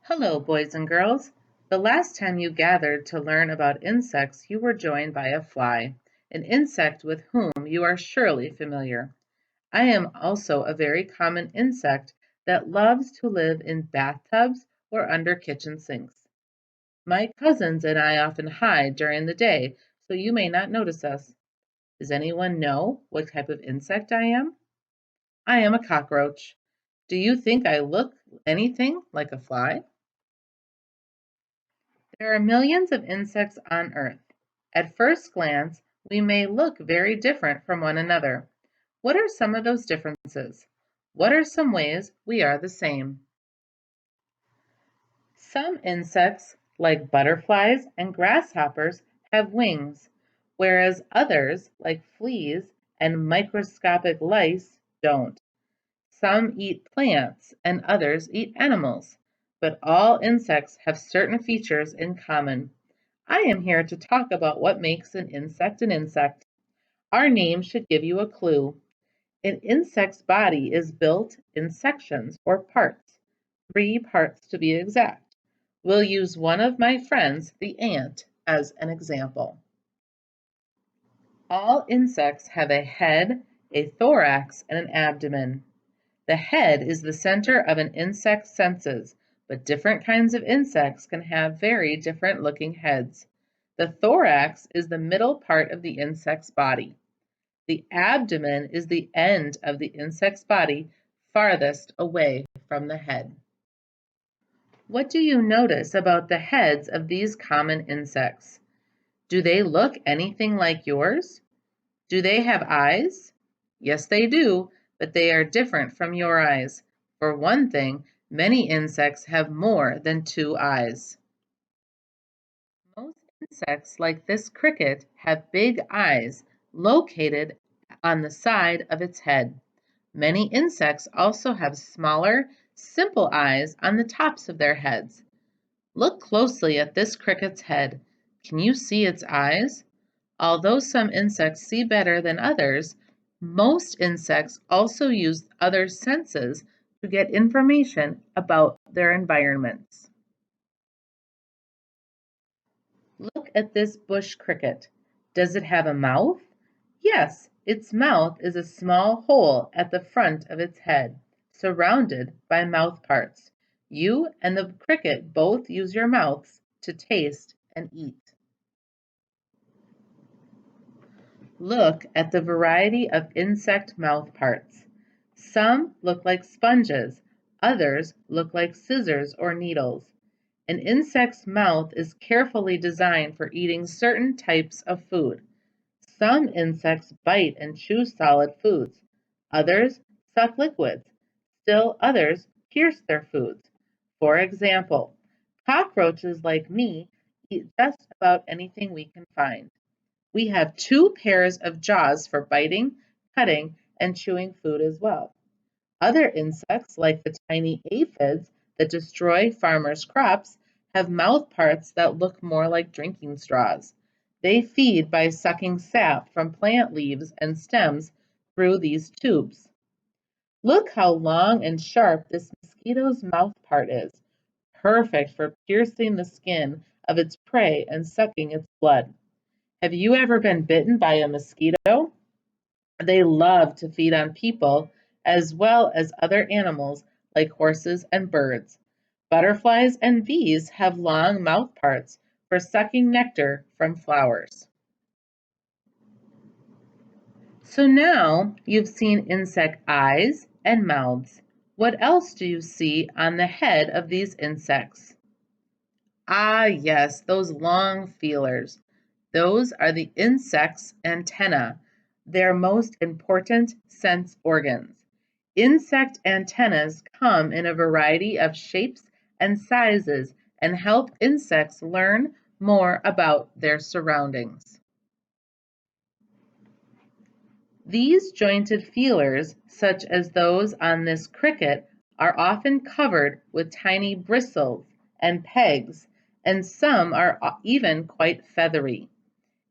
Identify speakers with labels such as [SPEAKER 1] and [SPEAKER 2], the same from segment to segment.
[SPEAKER 1] Hello, boys and girls. The last time you gathered to learn about insects, you were joined by a fly, an insect with whom you are surely familiar. I am also a very common insect that loves to live in bathtubs or under kitchen sinks. My cousins and I often hide during the day, so you may not notice us. Does anyone know what type of insect I am? I am a cockroach. Do you think I look anything like a fly? There are millions of insects on Earth. At first glance, we may look very different from one another. What are some of those differences? What are some ways we are the same? Some insects, like butterflies and grasshoppers, have wings, whereas others, like fleas and microscopic lice, don't. Some eat plants and others eat animals, but all insects have certain features in common. I am here to talk about what makes an insect an insect. Our name should give you a clue. An insect's body is built in sections or parts, 3 parts to be exact. We'll use one of my friends, the ant, as an example. All insects have a head, a thorax, and an abdomen. The head is the center of an insect's senses, but different kinds of insects can have very different looking heads. The thorax is the middle part of the insect's body. The abdomen is the end of the insect's body farthest away from the head. What do you notice about the heads of these common insects? Do they look anything like yours? Do they have eyes? Yes, they do, but they are different from your eyes. For one thing, many insects have more than 2 eyes. Most insects, like this cricket, have big eyes located on the side of its head. Many insects also have smaller, simple eyes on the tops of their heads. Look closely at this cricket's head. Can you see its eyes? Although some insects see better than others, most insects also use other senses to get information about their environments. Look at this bush cricket. Does it have a mouth? Yes, its mouth is a small hole at the front of its head, surrounded by mouth parts. You and the cricket both use your mouths to taste and eat. Look at the variety of insect mouth parts. Some look like sponges, others look like scissors or needles. An insect's mouth is carefully designed for eating certain types of food. Some insects bite and chew solid foods. Others suck liquids. Still others pierce their foods. For example, cockroaches like me eat just about anything we can find. We have 2 pairs of jaws for biting, cutting, and chewing food as well. Other insects, like the tiny aphids that destroy farmers' crops, have mouth parts that look more like drinking straws. They feed by sucking sap from plant leaves and stems through these tubes. Look how long and sharp this mosquito's mouth part is, perfect for piercing the skin of its prey and sucking its blood. Have you ever been bitten by a mosquito? They love to feed on people as well as other animals like horses and birds. Butterflies and bees have long mouth parts for sucking nectar from flowers. So now you've seen insect eyes and mouths. What else do you see on the head of these insects? Ah, yes, those long feelers. Those are the insect's antennae, their most important sense organs. Insect antennas come in a variety of shapes and sizes and help insects learn more about their surroundings. These jointed feelers, such as those on this cricket, are often covered with tiny bristles and pegs, and some are even quite feathery.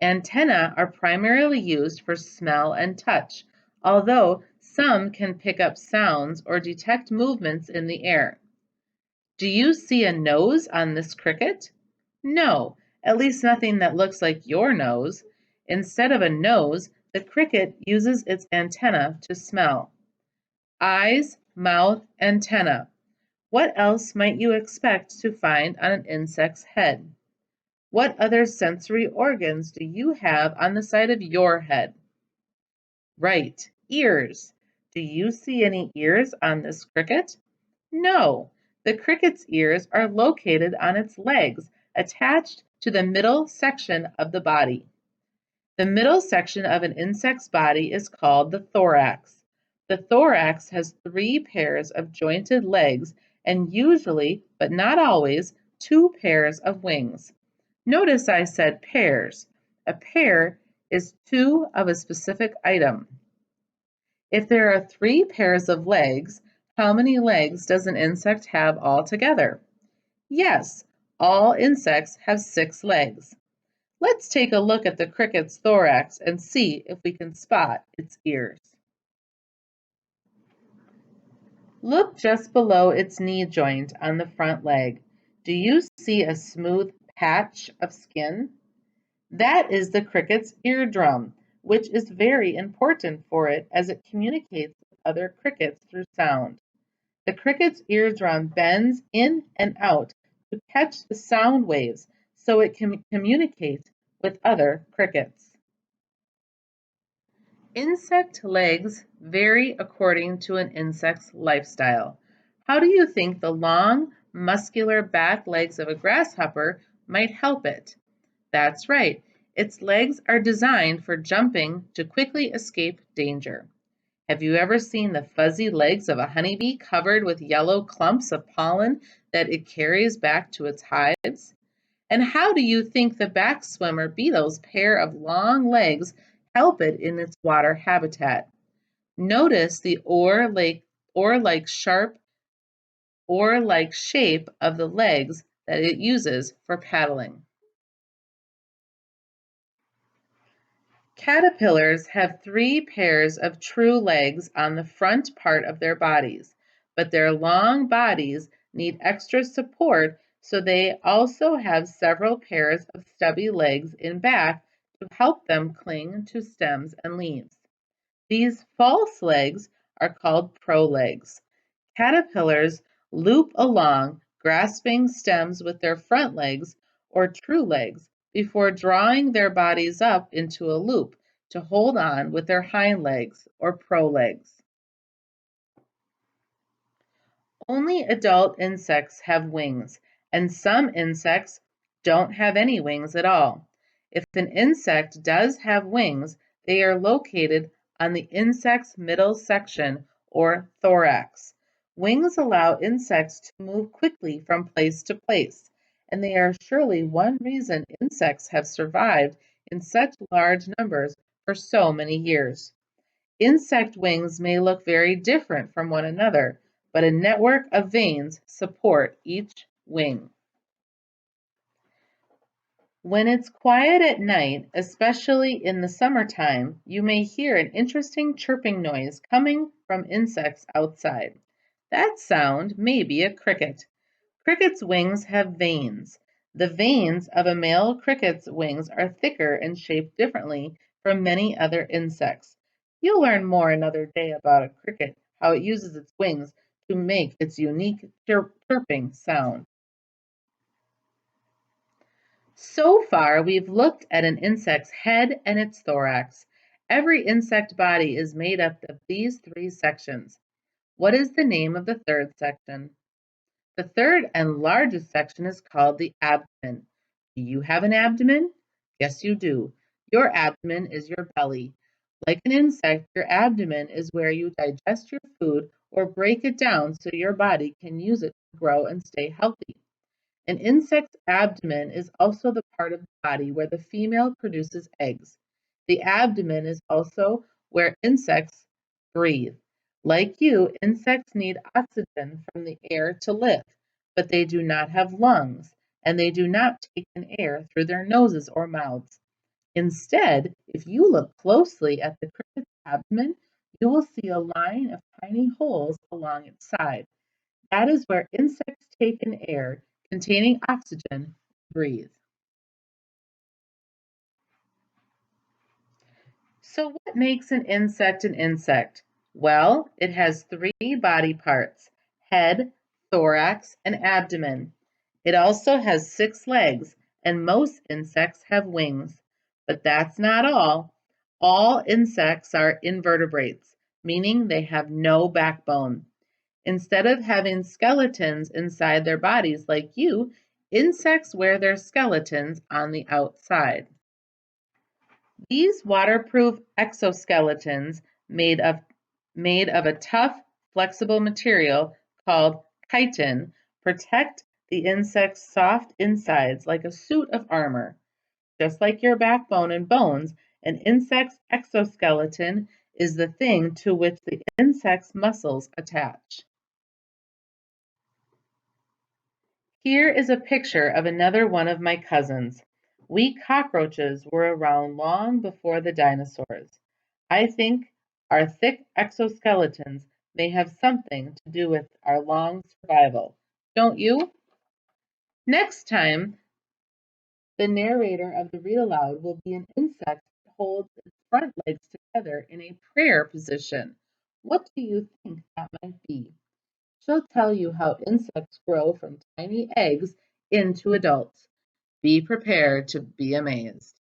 [SPEAKER 1] Antennae are primarily used for smell and touch, although some can pick up sounds or detect movements in the air. Do you see a nose on this cricket? No, at least nothing that looks like your nose. Instead of a nose, the cricket uses its antenna to smell. Eyes, mouth, antenna. What else might you expect to find on an insect's head? What other sensory organs do you have on the side of your head? Right, ears. Do you see any ears on this cricket? No, the cricket's ears are located on its legs, attached to the middle section of the body. The middle section of an insect's body is called the thorax. The thorax has 3 pairs of jointed legs and usually, but not always, 2 pairs of wings. Notice I said pairs. A pair is 2 of a specific item. If there are 3 pairs of legs, how many legs does an insect have altogether? Yes, all insects have 6 legs. Let's take a look at the cricket's thorax and see if we can spot its ears. Look just below its knee joint on the front leg. Do you see a smooth patch of skin? That is the cricket's eardrum, which is very important for it as it communicates with other crickets through sound. The cricket's eardrum bends in and out to catch the sound waves so it can communicate with other crickets. Insect legs vary according to an insect's lifestyle. How do you think the long, muscular back legs of a grasshopper might help it? That's right, its legs are designed for jumping to quickly escape danger. Have you ever seen the fuzzy legs of a honeybee covered with yellow clumps of pollen that it carries back to its hives? And how do you think the back swimmer beetle's pair of long legs help it in its water habitat? Notice the oar-like sharp oar-like shape of the legs that it uses for paddling. Caterpillars have 3 pairs of true legs on the front part of their bodies, but their long bodies need extra support, so they also have several pairs of stubby legs in back to help them cling to stems and leaves. These false legs are called prolegs. Caterpillars loop along, grasping stems with their front legs or true legs before drawing their bodies up into a loop to hold on with their hind legs or prolegs. Only adult insects have wings, and some insects don't have any wings at all. If an insect does have wings, they are located on the insect's middle section or thorax. Wings allow insects to move quickly from place to place, and they are surely one reason insects have survived in such large numbers for so many years. Insect wings may look very different from one another, but a network of veins support each wing. When it's quiet at night, especially in the summertime, you may hear an interesting chirping noise coming from insects outside. That sound may be a cricket. Cricket's wings have veins. The veins of a male cricket's wings are thicker and shaped differently from many other insects. You'll learn more another day about a cricket, how it uses its wings to make its unique chirping sound. So far, we've looked at an insect's head and its thorax. Every insect body is made up of these 3 sections. What is the name of the third section? The third and largest section is called the abdomen. Do you have an abdomen? Yes, you do. Your abdomen is your belly. Like an insect, your abdomen is where you digest your food or break it down so your body can use it to grow and stay healthy. An insect's abdomen is also the part of the body where the female produces eggs. The abdomen is also where insects breathe. Like you, insects need oxygen from the air to live, but they do not have lungs, and they do not take in air through their noses or mouths. Instead, if you look closely at the cricket's abdomen, you will see a line of tiny holes along its side. That is where insects take in air containing oxygen to breathe. So what makes an insect an insect? Well, it has three body parts: head, thorax, and abdomen. It also has 6 legs, and most insects have wings. But that's not all. All insects are invertebrates, meaning they have no backbone. Instead of having skeletons inside their bodies like you, insects wear their skeletons on the outside. These waterproof exoskeletons made of a tough, flexible material called chitin protect the insect's soft insides like a suit of armor. Just like your backbone and bones, an insect's exoskeleton is the thing to which the insect's muscles attach. Here is a picture of another one of my cousins. We cockroaches were around long before the dinosaurs. I think our thick exoskeletons may have something to do with our long survival. Don't you? Next time, the narrator of the read aloud will be an insect that holds its front legs together in a prayer position. What do you think that might be? She'll tell you how insects grow from tiny eggs into adults. Be prepared to be amazed.